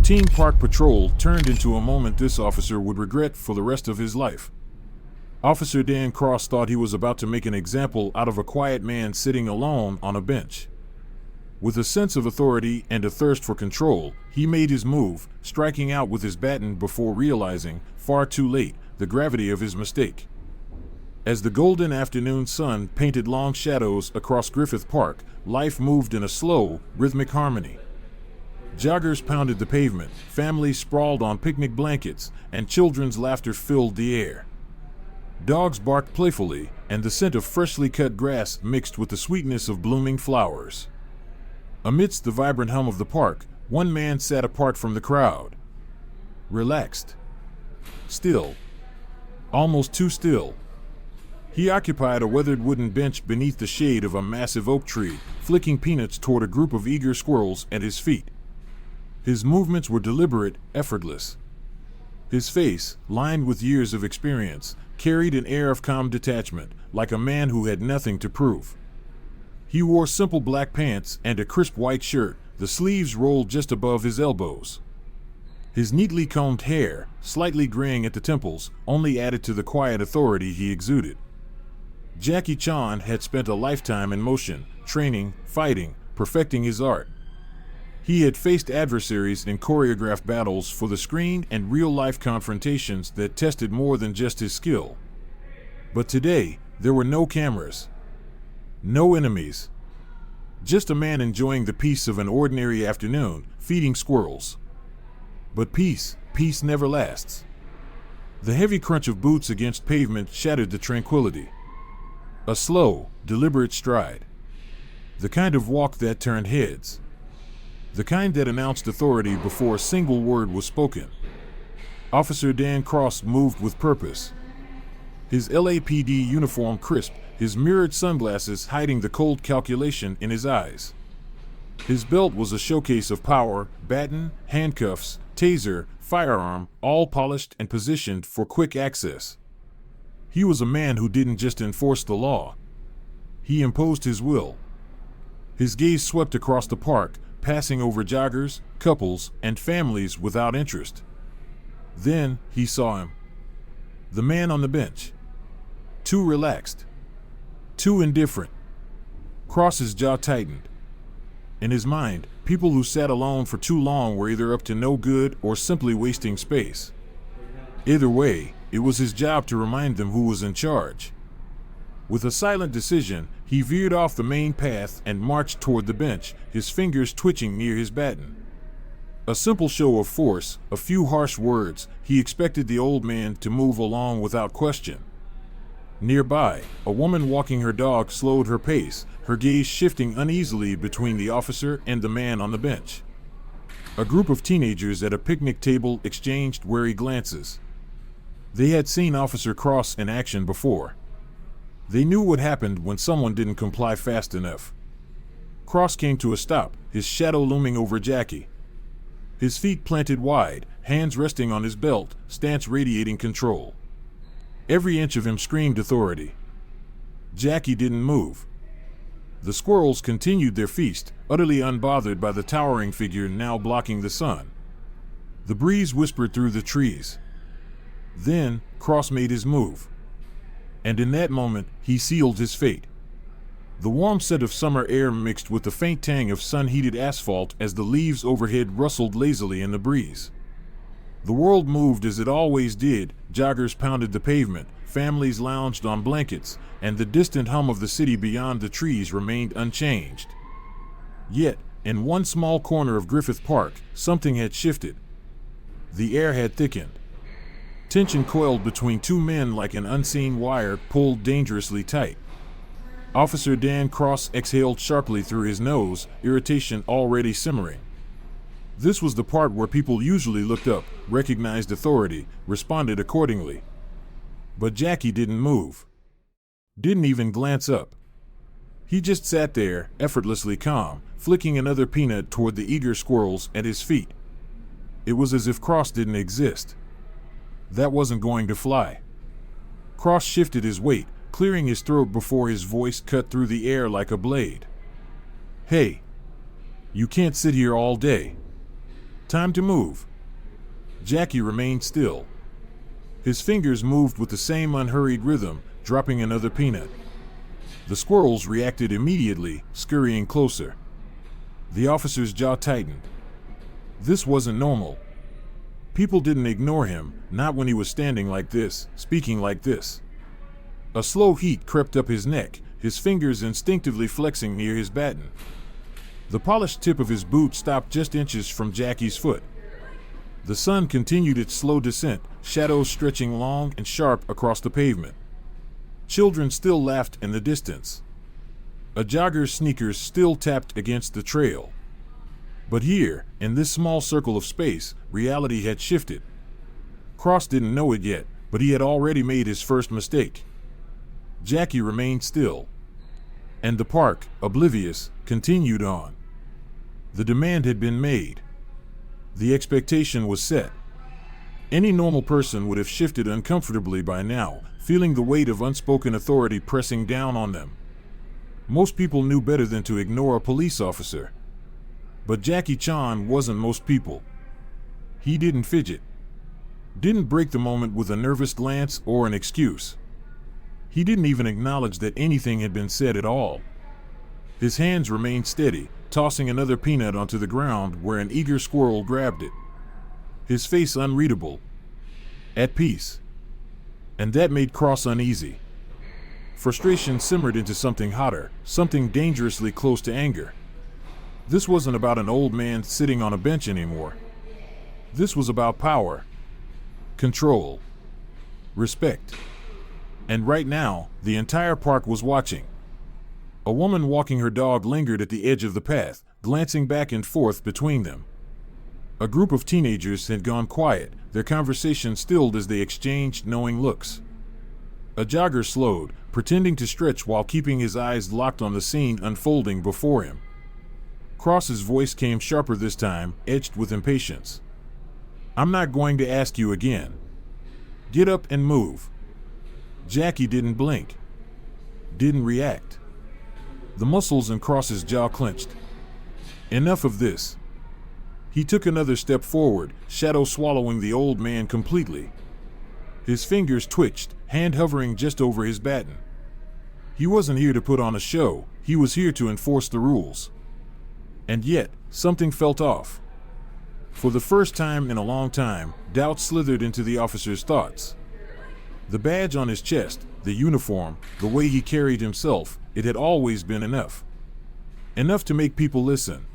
routine park patrol turned into a moment this officer would regret for the rest of his life. Officer Dan Cross thought he was about to make an example out of a quiet man sitting alone on a bench. With a sense of authority and a thirst for control, he made his move, striking out with his baton before realizing, far too late, the gravity of his mistake. As the golden afternoon sun painted long shadows across Griffith Park, life moved in a slow, rhythmic harmony. Joggers pounded the pavement, families sprawled on picnic blankets, and children's laughter filled the air. Dogs barked playfully, and the scent of freshly cut grass mixed with the sweetness of blooming flowers. Amidst the vibrant hum of the park, one man sat apart from the crowd. Relaxed. Still. Almost too still. He occupied a weathered wooden bench beneath the shade of a massive oak tree, flicking peanuts toward a group of eager squirrels at his feet. His movements were deliberate, effortless. His face, lined with years of experience, carried an air of calm detachment, like a man who had nothing to prove. He wore simple black pants and a crisp white shirt, the sleeves rolled just above his elbows. His neatly combed hair, slightly graying at the temples, only added to the quiet authority he exuded. Jackie Chan had spent a lifetime in motion, training, fighting, perfecting his art. He had faced adversaries in choreographed battles for the screen and real-life confrontations that tested more than just his skill. But today, there were no cameras. No enemies. Just a man enjoying the peace of an ordinary afternoon, feeding squirrels. But peace never lasts. The heavy crunch of boots against pavement shattered the tranquility. A slow, deliberate stride. The kind of walk that turned heads. The kind that announced authority before a single word was spoken. Officer Dan Cross moved with purpose. His LAPD uniform crisp, his mirrored sunglasses hiding the cold calculation in his eyes. His belt was a showcase of power, baton, handcuffs, taser, firearm, all polished and positioned for quick access. He was a man who didn't just enforce the law. He imposed his will. His gaze swept across the park, passing over joggers, couples, and families without interest. Then he saw him. The man on the bench. Too relaxed. Too indifferent. Cross's jaw tightened. In his mind, people who sat alone for too long were either up to no good or simply wasting space. Either way, it was his job to remind them who was in charge. With a silent decision, he veered off the main path and marched toward the bench, his fingers twitching near his baton. A simple show of force, a few harsh words, he expected the old man to move along without question. Nearby, a woman walking her dog slowed her pace, her gaze shifting uneasily between the officer and the man on the bench. A group of teenagers at a picnic table exchanged wary glances. They had seen Officer Cross in action before. They knew what happened when someone didn't comply fast enough. Cross came to a stop, his shadow looming over Jackie. His feet planted wide, hands resting on his belt, stance radiating control. Every inch of him screamed authority. Jackie didn't move. The squirrels continued their feast, utterly unbothered by the towering figure now blocking the sun. The breeze whispered through the trees. Then, Cross made his move. And in that moment, he sealed his fate. The warm scent of summer air mixed with the faint tang of sun-heated asphalt as the leaves overhead rustled lazily in the breeze. The world moved as it always did, joggers pounded the pavement, families lounged on blankets, and the distant hum of the city beyond the trees remained unchanged. Yet, in one small corner of Griffith Park, something had shifted. The air had thickened. Tension coiled between two men like an unseen wire pulled dangerously tight. Officer Dan Cross exhaled sharply through his nose, irritation already simmering. This was the part where people usually looked up, recognized authority, responded accordingly. But Jackie didn't move. Didn't even glance up. He just sat there, effortlessly calm, flicking another peanut toward the eager squirrels at his feet. It was as if Cross didn't exist. That wasn't going to fly. Cross shifted his weight, clearing his throat before his voice cut through the air like a blade. "Hey, you can't sit here all day. Time to move. Jackie remained still. His fingers moved with the same unhurried rhythm, dropping another peanut. The squirrels reacted immediately, scurrying closer. The officer's jaw tightened. This wasn't normal. People didn't ignore him, not when he was standing like this, speaking like this. A slow heat crept up his neck, his fingers instinctively flexing near his baton. The polished tip of his boot stopped just inches from Jackie's foot. The sun continued its slow descent, shadows stretching long and sharp across the pavement. Children still laughed in the distance. A jogger's sneakers still tapped against the trail. But here, in this small circle of space, reality had shifted. Cross didn't know it yet, but he had already made his first mistake. Jackie remained still. And the park, oblivious, continued on. The demand had been made. The expectation was set. Any normal person would have shifted uncomfortably by now, feeling the weight of unspoken authority pressing down on them. Most people knew better than to ignore a police officer. But Jackie Chan wasn't most people. He didn't fidget. Didn't break the moment with a nervous glance or an excuse. He didn't even acknowledge that anything had been said at all. His hands remained steady, tossing another peanut onto the ground where an eager squirrel grabbed it. His face unreadable. At peace. And that made Cross uneasy. Frustration simmered into something hotter, something dangerously close to anger. This wasn't about an old man sitting on a bench anymore. This was about power, control, respect. And right now, the entire park was watching. A woman walking her dog lingered at the edge of the path, glancing back and forth between them. A group of teenagers had gone quiet, their conversation stilled as they exchanged knowing looks. A jogger slowed, pretending to stretch while keeping his eyes locked on the scene unfolding before him. Cross's voice came sharper this time, edged with impatience. "I'm not going to ask you again. Get up and move." Jackie didn't blink. Didn't react. The muscles in Cross's jaw clenched. Enough of this. He took another step forward, shadow swallowing the old man completely. His fingers twitched, hand hovering just over his baton. He wasn't here to put on a show, he was here to enforce the rules. And yet, something felt off. For the first time in a long time, doubt slithered into the officer's thoughts. The badge on his chest, the uniform, the way he carried himself, it had always been enough. Enough to make people listen.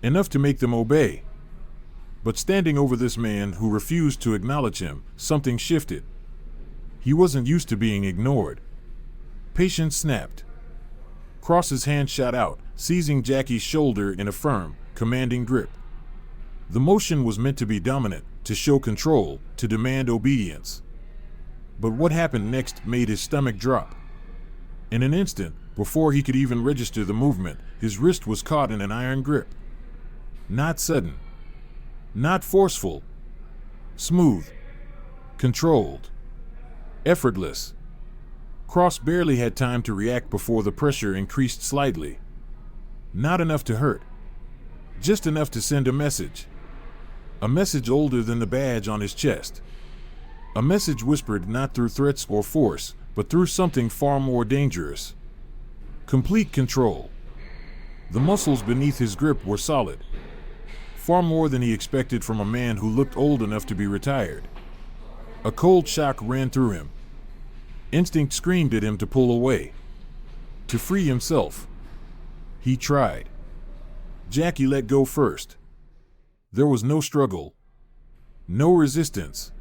Enough to make them obey. But standing over this man who refused to acknowledge him, something shifted. He wasn't used to being ignored. Patience snapped. Cross's hand shot out, seizing Jackie's shoulder in a firm, commanding grip. The motion was meant to be dominant, to show control, to demand obedience. But what happened next made his stomach drop. In an instant, before he could even register the movement, his wrist was caught in an iron grip. Not sudden. Not forceful. Smooth. Controlled. Effortless. Cross barely had time to react before the pressure increased slightly. Not enough to hurt. Just enough to send a message. A message older than the badge on his chest. A message whispered not through threats or force, but through something far more dangerous. Complete control. The muscles beneath his grip were solid. Far more than he expected from a man who looked old enough to be retired. A cold shock ran through him. Instinct screamed at him to pull away. To free himself. He tried. Jackie let go first. There was no struggle. No resistance.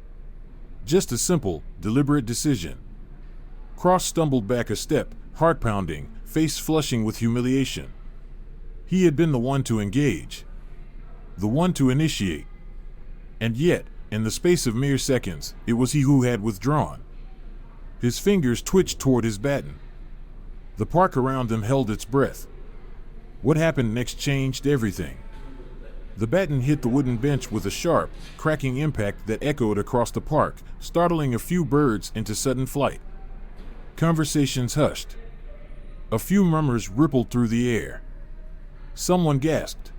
Just a simple, deliberate decision. Cross stumbled back a step, heart pounding, face flushing with humiliation. He had been the one to engage. The one to initiate. And yet, in the space of mere seconds, it was he who had withdrawn. His fingers twitched toward his baton. The park around them held its breath. What happened next changed everything. The baton hit the wooden bench with a sharp, cracking impact that echoed across the park, startling a few birds into sudden flight. Conversations hushed. A few murmurs rippled through the air. Someone gasped.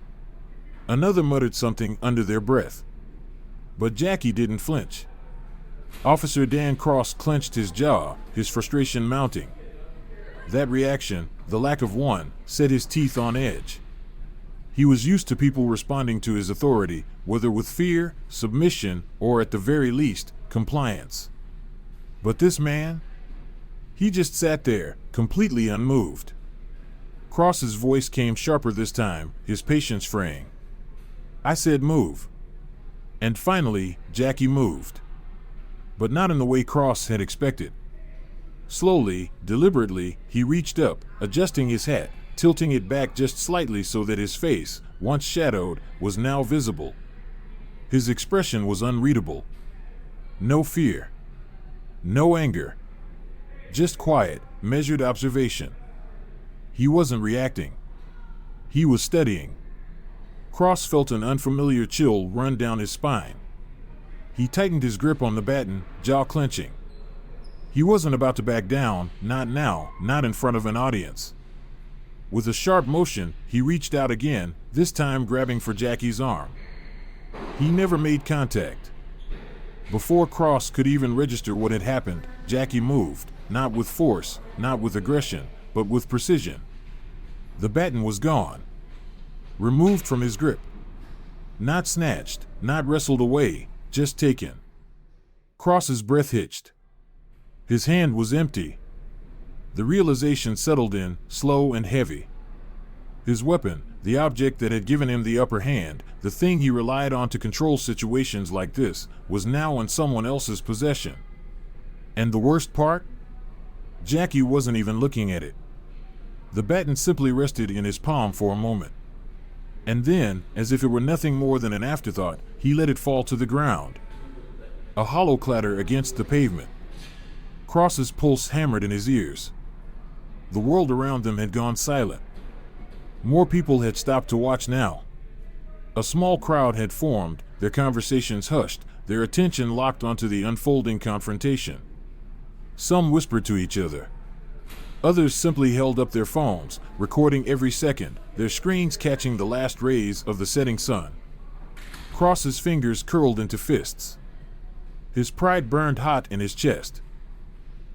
Another muttered something under their breath. But Jackie didn't flinch. Officer Dan Cross clenched his jaw, his frustration mounting. That reaction, the lack of one, set his teeth on edge. He was used to people responding to his authority, whether with fear, submission, or at the very least, compliance. But this man? He just sat there, completely unmoved. Cross's voice came sharper this time, his patience fraying. I said move. And finally, Jackie moved. But not in the way Cross had expected. Slowly, deliberately, he reached up, adjusting his hat, tilting it back just slightly so that his face, once shadowed, was now visible. His expression was unreadable. No fear. No anger. Just quiet, measured observation. He wasn't reacting. He was studying. Cross felt an unfamiliar chill run down his spine. He tightened his grip on the baton, jaw clenching. He wasn't about to back down, not now, not in front of an audience. With a sharp motion, he reached out again, this time grabbing for Jackie's arm. He never made contact. Before Cross could even register what had happened, Jackie moved, not with force, not with aggression, but with precision. The baton was gone. Removed from his grip. Not snatched, not wrestled away, just taken. Cross's breath hitched. His hand was empty. The realization settled in, slow and heavy. His weapon, the object that had given him the upper hand, the thing he relied on to control situations like this, was now in someone else's possession. And the worst part? Jackie wasn't even looking at it. The baton simply rested in his palm for a moment. And then, as if it were nothing more than an afterthought, he let it fall to the ground. A hollow clatter against the pavement. Cross's pulse hammered in his ears. The world around them had gone silent. More people had stopped to watch now. A small crowd had formed, their conversations hushed, their attention locked onto the unfolding confrontation. Some whispered to each other. Others simply held up their phones, recording every second, their screens catching the last rays of the setting sun. Cross's fingers curled into fists. His pride burned hot in his chest.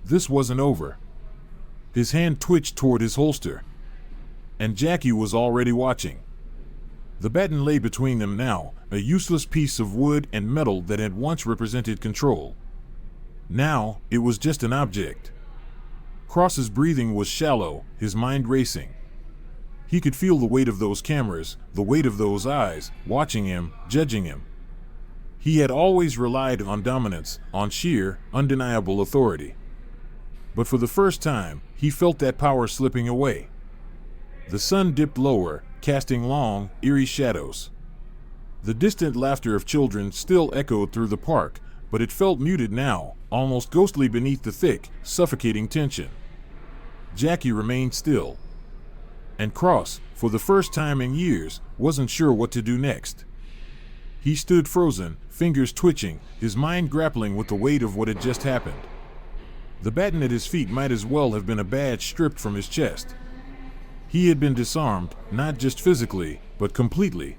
This wasn't over. His hand twitched toward his holster. And Jackie was already watching. The baton lay between them now, a useless piece of wood and metal that had once represented control. Now, it was just an object. Cross's breathing was shallow, his mind racing. He could feel the weight of those cameras, the weight of those eyes, watching him, judging him. He had always relied on dominance, on sheer, undeniable authority. But for the first time, he felt that power slipping away. The sun dipped lower, casting long, eerie shadows. The distant laughter of children still echoed through the park, but it felt muted now, almost ghostly beneath the thick, suffocating tension. Jackie remained still. And Cross, for the first time in years, wasn't sure what to do next. He stood frozen, fingers twitching, his mind grappling with the weight of what had just happened. The baton at his feet might as well have been a badge stripped from his chest. He had been disarmed, not just physically, but completely.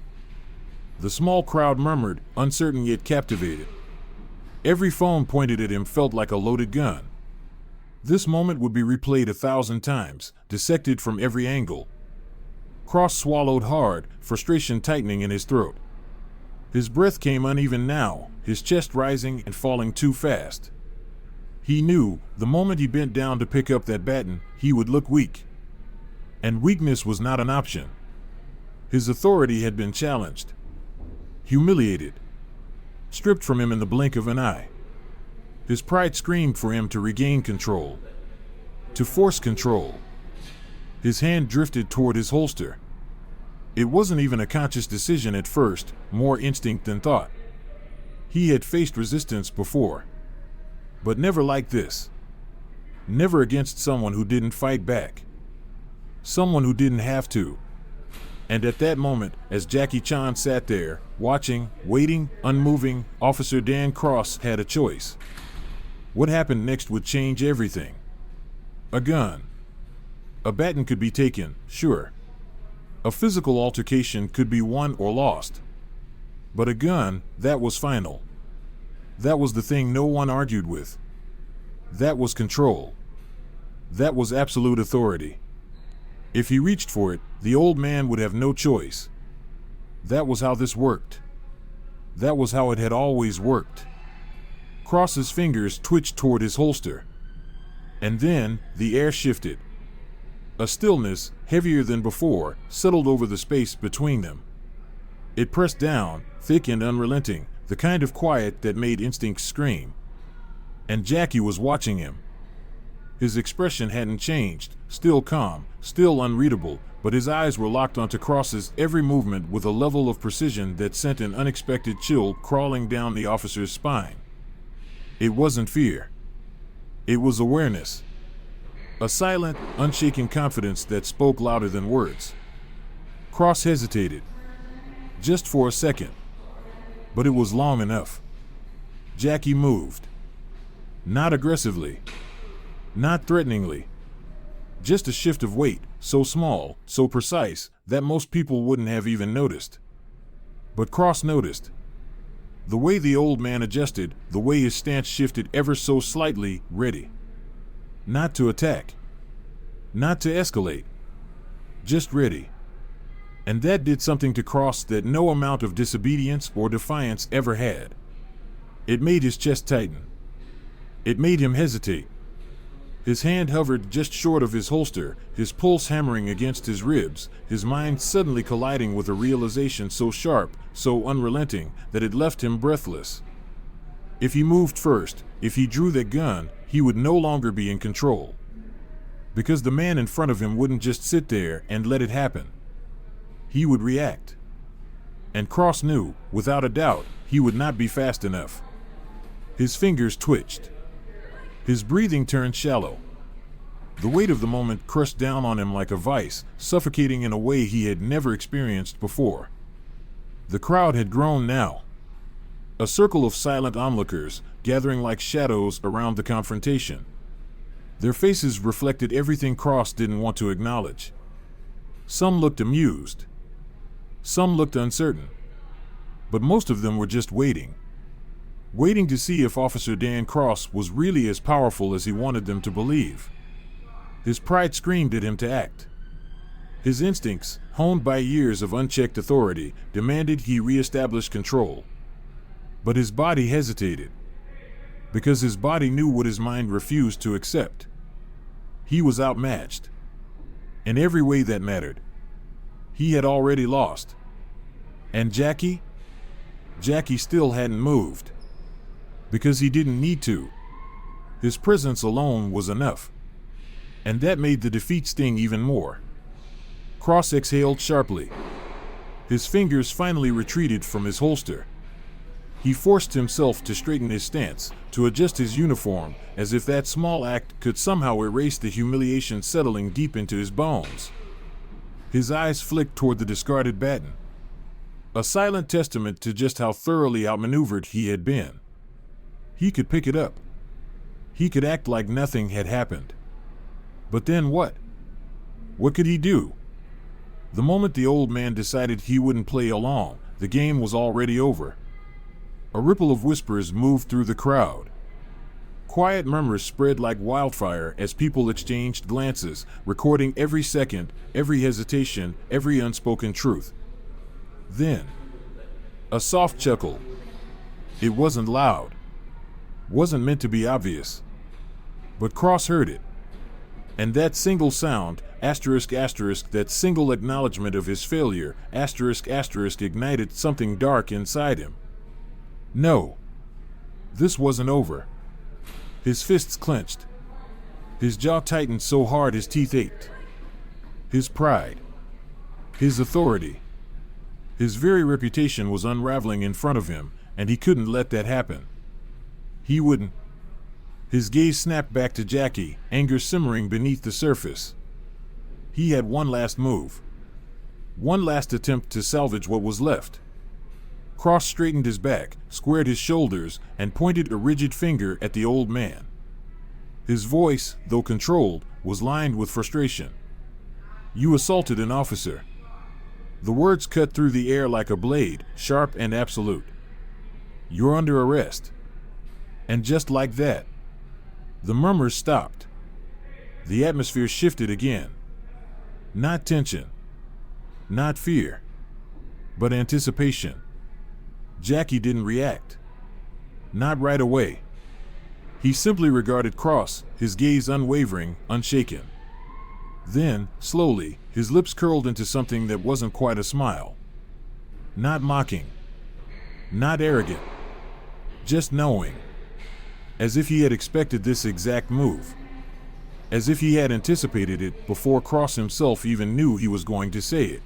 The small crowd murmured, uncertain yet captivated. Every phone pointed at him felt like a loaded gun. This moment would be replayed 1,000 times, dissected from every angle. Cross swallowed hard, frustration tightening in his throat. His breath came uneven now, his chest rising and falling too fast. He knew, the moment he bent down to pick up that baton, he would look weak. And weakness was not an option. His authority had been challenged. Humiliated. Stripped from him in the blink of an eye. His pride screamed for him to regain control. To force control. His hand drifted toward his holster. It wasn't even a conscious decision at first, more instinct than thought. He had faced resistance before. But never like this. Never against someone who didn't fight back. Someone who didn't have to. And at that moment, as Jackie Chan sat there, watching, waiting, unmoving, Officer Dan Cross had a choice. What happened next would change everything. A gun. A baton could be taken, sure. A physical altercation could be won or lost. But a gun, that was final. That was the thing no one argued with. That was control. That was absolute authority. If he reached for it, the old man would have no choice. That was how this worked. That was how it had always worked. Cross's fingers twitched toward his holster. And then, the air shifted. A stillness, heavier than before, settled over the space between them. It pressed down, thick and unrelenting, the kind of quiet that made instincts scream. And Jackie was watching him. His expression hadn't changed, still calm, still unreadable, but his eyes were locked onto Cross's every movement with a level of precision that sent an unexpected chill crawling down the officer's spine. It wasn't fear. It was awareness. A silent, unshaken confidence that spoke louder than words. Cross hesitated. Just for a second. But it was long enough. Jackie moved. Not aggressively. Not threateningly. Just a shift of weight, so small, so precise, that most people wouldn't have even noticed. But Cross noticed. The way the old man adjusted, the way his stance shifted ever so slightly, ready. Not to attack. Not to escalate. Just ready. And that did something to Cross that no amount of disobedience or defiance ever had. It made his chest tighten. It made him hesitate. His hand hovered just short of his holster, his pulse hammering against his ribs, his mind suddenly colliding with a realization so sharp, so unrelenting, that it left him breathless. If he moved first, if he drew that gun, he would no longer be in control. Because the man in front of him wouldn't just sit there and let it happen. He would react. And Cross knew, without a doubt, he would not be fast enough. His fingers twitched. His breathing turned shallow. The weight of the moment crushed down on him like a vice, suffocating in a way he had never experienced before. The crowd had grown now. A circle of silent onlookers, gathering like shadows around the confrontation. Their faces reflected everything Cross didn't want to acknowledge. Some looked amused. Some looked uncertain. But most of them were just waiting. Waiting to see if Officer Dan Cross was really as powerful as he wanted them to believe. His pride screamed at him to act. His instincts, honed by years of unchecked authority, demanded he reestablish control. But his body hesitated. Because his body knew what his mind refused to accept. He was outmatched. In every way that mattered. He had already lost. And Jackie? Jackie still hadn't moved. Because he didn't need to. His presence alone was enough. And that made the defeat sting even more. Cross exhaled sharply. His fingers finally retreated from his holster. He forced himself to straighten his stance, to adjust his uniform, as if that small act could somehow erase the humiliation settling deep into his bones. His eyes flicked toward the discarded baton. A silent testament to just how thoroughly outmaneuvered he had been. He could pick it up. He could act like nothing had happened. But then what? What could he do? The moment the old man decided he wouldn't play along, the game was already over. A ripple of whispers moved through the crowd. Quiet murmurs spread like wildfire as people exchanged glances, recording every second, every hesitation, every unspoken truth. Then, a soft chuckle. It wasn't loud. Wasn't meant to be obvious. But Cross heard it. And that single sound, asterisk asterisk, that single acknowledgement of his failure, asterisk asterisk, ignited something dark inside him. No. This wasn't over. His fists clenched. His jaw tightened so hard his teeth ached. His pride. His authority. His very reputation was unraveling in front of him, and he couldn't let that happen. He wouldn't. His gaze snapped back to Jackie, anger simmering beneath the surface. He had one last move. One last attempt to salvage what was left. Cross straightened his back, squared his shoulders, and pointed a rigid finger at the old man. His voice, though controlled, was lined with frustration. You assaulted an officer. The words cut through the air like a blade, sharp and absolute. "You're under arrest." And just like that, the murmurs stopped. The atmosphere shifted again. Not tension, not fear, but anticipation. Jackie didn't react. Not right away. He simply regarded Cross, his gaze unwavering, unshaken. Then, slowly, his lips curled into something that wasn't quite a smile. Not mocking. Not arrogant. Just knowing. As if he had expected this exact move. As if he had anticipated it before Cross himself even knew he was going to say it.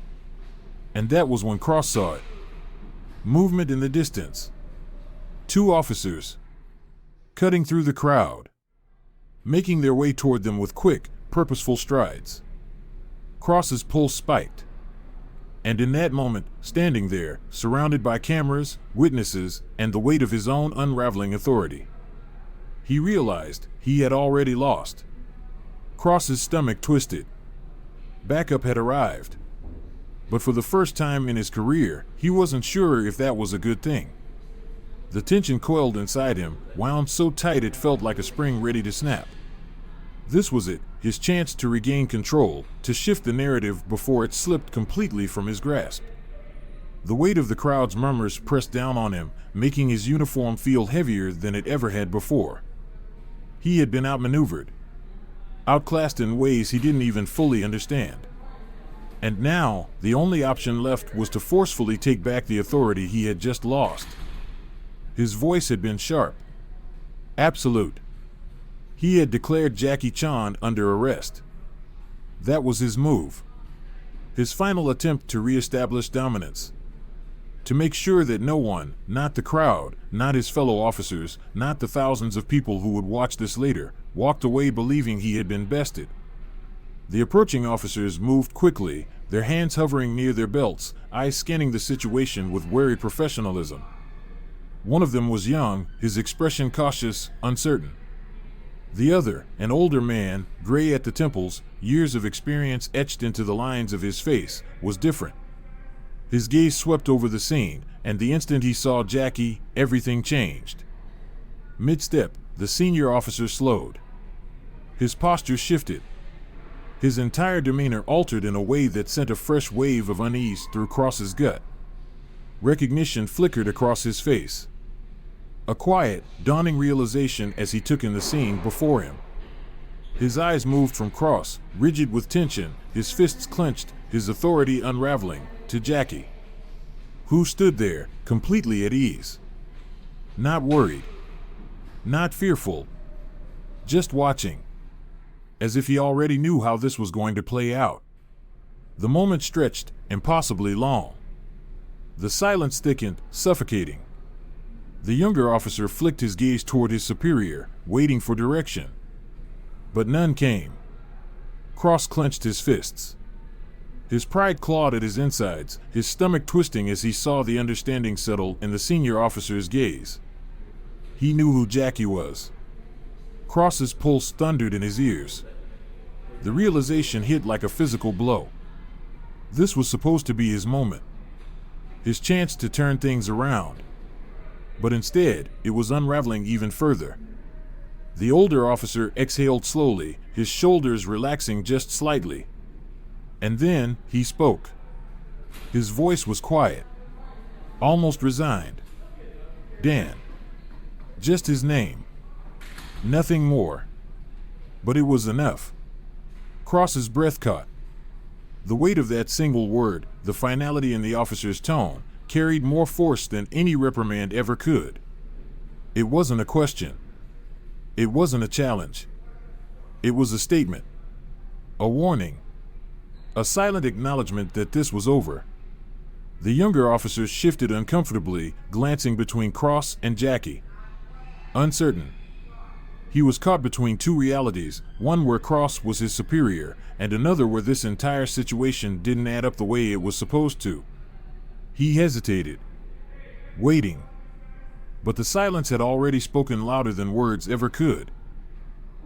And that was when Cross saw it. Movement in the distance. 2 officers. Cutting through the crowd. Making their way toward them with quick, purposeful strides. Cross's pulse spiked. And in that moment, standing there, surrounded by cameras, witnesses, and the weight of his own unraveling authority, he realized he had already lost. Cross's stomach twisted. Backup had arrived. But for the first time in his career, he wasn't sure if that was a good thing. The tension coiled inside him, wound so tight it felt like a spring ready to snap. This was it, his chance to regain control, to shift the narrative before it slipped completely from his grasp. The weight of the crowd's murmurs pressed down on him, making his uniform feel heavier than it ever had before. He had been outmaneuvered, outclassed in ways he didn't even fully understand. And now, the only option left was to forcefully take back the authority he had just lost. His voice had been sharp. Absolute. He had declared Jackie Chan under arrest. That was his move. His final attempt to reestablish dominance. To make sure that no one, not the crowd, not his fellow officers, not the thousands of people who would watch this later, walked away believing he had been bested. The approaching officers moved quickly, their hands hovering near their belts, eyes scanning the situation with wary professionalism. One of them was young, his expression cautious, uncertain. The other, an older man, gray at the temples, years of experience etched into the lines of his face, was different. His gaze swept over the scene, and the instant he saw Jackie, everything changed. Mid-step, the senior officer slowed. His posture shifted. His entire demeanor altered in a way that sent a fresh wave of unease through Cross's gut. Recognition flickered across his face. A quiet, dawning realization as he took in the scene before him. His eyes moved from Cross, rigid with tension, his fists clenched, his authority unraveling, to Jackie, who stood there, completely at ease. Not worried. Not fearful. Just watching. As if he already knew how this was going to play out. The moment stretched, impossibly long. The silence thickened, suffocating. The younger officer flicked his gaze toward his superior, waiting for direction. But none came. Cross clenched his fists. His pride clawed at his insides, his stomach twisting as he saw the understanding settle in the senior officer's gaze. He knew who Jackie was. Cross's pulse thundered in his ears. The realization hit like a physical blow. This was supposed to be his moment. His chance to turn things around. But instead, it was unraveling even further. The older officer exhaled slowly, his shoulders relaxing just slightly. And then, he spoke. His voice was quiet. Almost resigned. Dan. Just his name. Nothing more. But it was enough. Cross's breath caught. The weight of that single word, the finality in the officer's tone, carried more force than any reprimand ever could. It wasn't a question. It wasn't a challenge. It was a statement. A warning. A silent acknowledgement that this was over. The younger officer shifted uncomfortably, glancing between Cross and Jackie. Uncertain. He was caught between two realities, one where Cross was his superior, and another where this entire situation didn't add up the way it was supposed to. He hesitated, waiting. But the silence had already spoken louder than words ever could.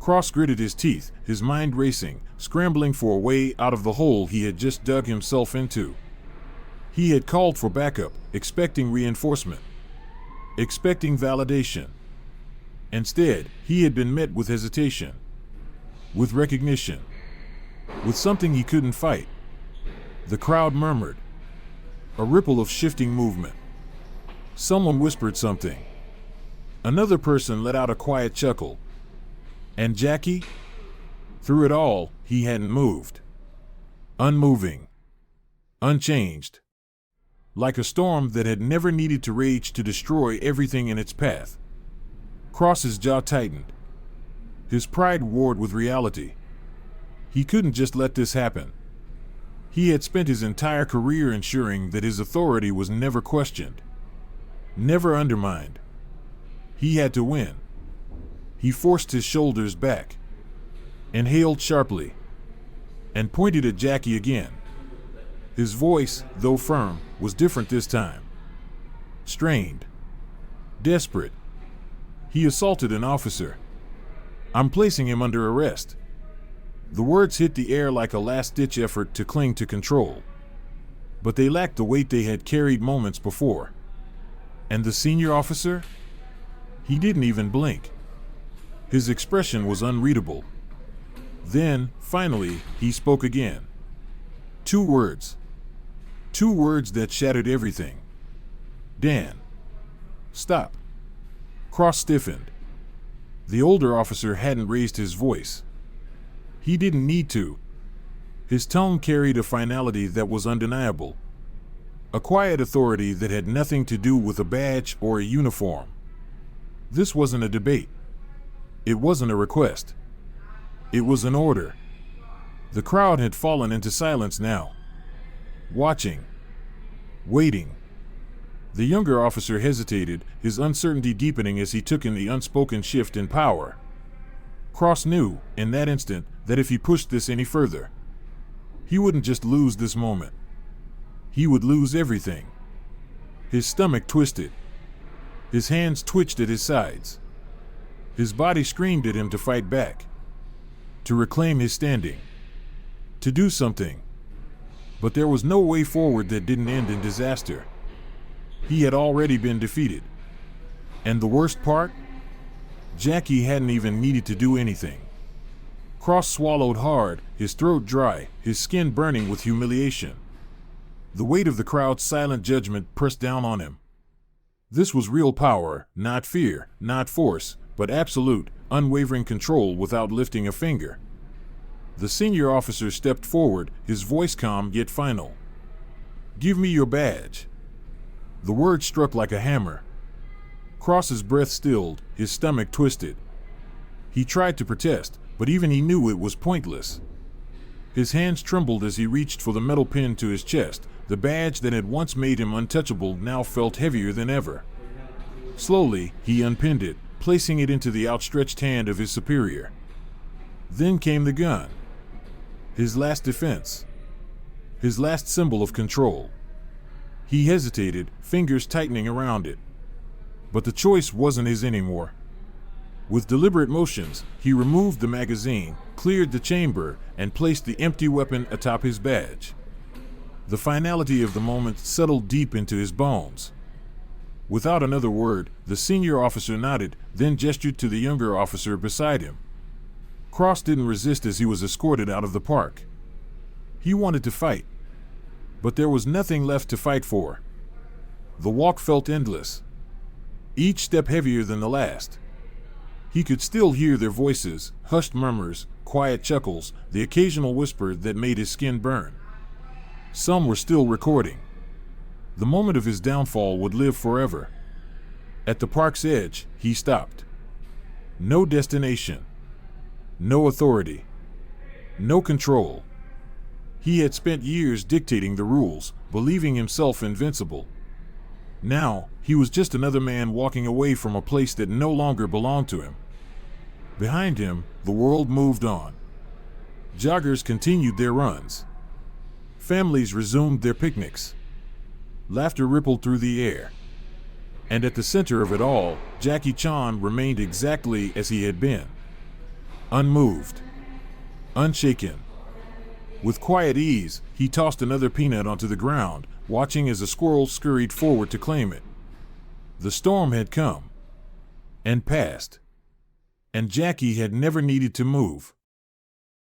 Cross gritted his teeth, his mind racing, scrambling for a way out of the hole he had just dug himself into. He had called for backup, expecting reinforcement, expecting validation. Instead, he had been met with hesitation, with recognition, with something he couldn't fight. The crowd murmured, a ripple of shifting movement. Someone whispered something. Another person let out a quiet chuckle. And Jackie? Through it all, he hadn't moved. Unmoving. Unchanged. Like a storm that had never needed to rage to destroy everything in its path. Cross's jaw tightened. His pride warred with reality. He couldn't just let this happen. He had spent his entire career ensuring that his authority was never questioned, never undermined. He had to win. He forced his shoulders back, inhaled sharply, and pointed at Jackie again. His voice, though firm, was different this time. Strained. Desperate. He assaulted an officer. I'm placing him under arrest. The words hit the air like a last-ditch effort to cling to control. But they lacked the weight they had carried moments before. And the senior officer? He didn't even blink. His expression was unreadable. Then, finally, he spoke again. 2 words. 2 words that shattered everything. Dan. Stop. Cross stiffened. The older officer hadn't raised his voice. He didn't need to. His tone carried a finality that was undeniable. A quiet authority that had nothing to do with a badge or a uniform. This wasn't a debate. It wasn't a request. It was an order. The crowd had fallen into silence now. Watching. Waiting. The younger officer hesitated, his uncertainty deepening as he took in the unspoken shift in power. Cross knew, in that instant, that if he pushed this any further, he wouldn't just lose this moment. He would lose everything. His stomach twisted. His hands twitched at his sides. His body screamed at him to fight back, to reclaim his standing, to do something. But there was no way forward that didn't end in disaster. He had already been defeated. And the worst part? Jackie hadn't even needed to do anything. Cross swallowed hard, his throat dry, his skin burning with humiliation. The weight of the crowd's silent judgment pressed down on him. This was real power, not fear, not force, but absolute, unwavering control without lifting a finger. The senior officer stepped forward, his voice calm yet final. Give me your badge. The word struck like a hammer. Cross's breath stilled, his stomach twisted. He tried to protest, but even he knew it was pointless. His hands trembled as he reached for the metal pin to his chest. The badge that had once made him untouchable now felt heavier than ever. Slowly, he unpinned it, placing it into the outstretched hand of his superior. Then came the gun. His last defense. His last symbol of control. He hesitated, fingers tightening around it. But the choice wasn't his anymore. With deliberate motions, he removed the magazine, cleared the chamber, and placed the empty weapon atop his badge. The finality of the moment settled deep into his bones. Without another word, the senior officer nodded, then gestured to the younger officer beside him. Cross didn't resist as he was escorted out of the park. He wanted to fight. But there was nothing left to fight for. The walk felt endless. Each step heavier than the last. He could still hear their voices, hushed murmurs, quiet chuckles, the occasional whisper that made his skin burn. Some were still recording. The moment of his downfall would live forever. At the park's edge, he stopped. No destination. No authority. No control. He had spent years dictating the rules, believing himself invincible. Now, he was just another man walking away from a place that no longer belonged to him. Behind him, the world moved on. Joggers continued their runs. Families resumed their picnics. Laughter rippled through the air. And at the center of it all, Jackie Chan remained exactly as he had been. Unmoved. Unshaken. With quiet ease, he tossed another peanut onto the ground, watching as a squirrel scurried forward to claim it. The storm had come and passed, and Jackie had never needed to move.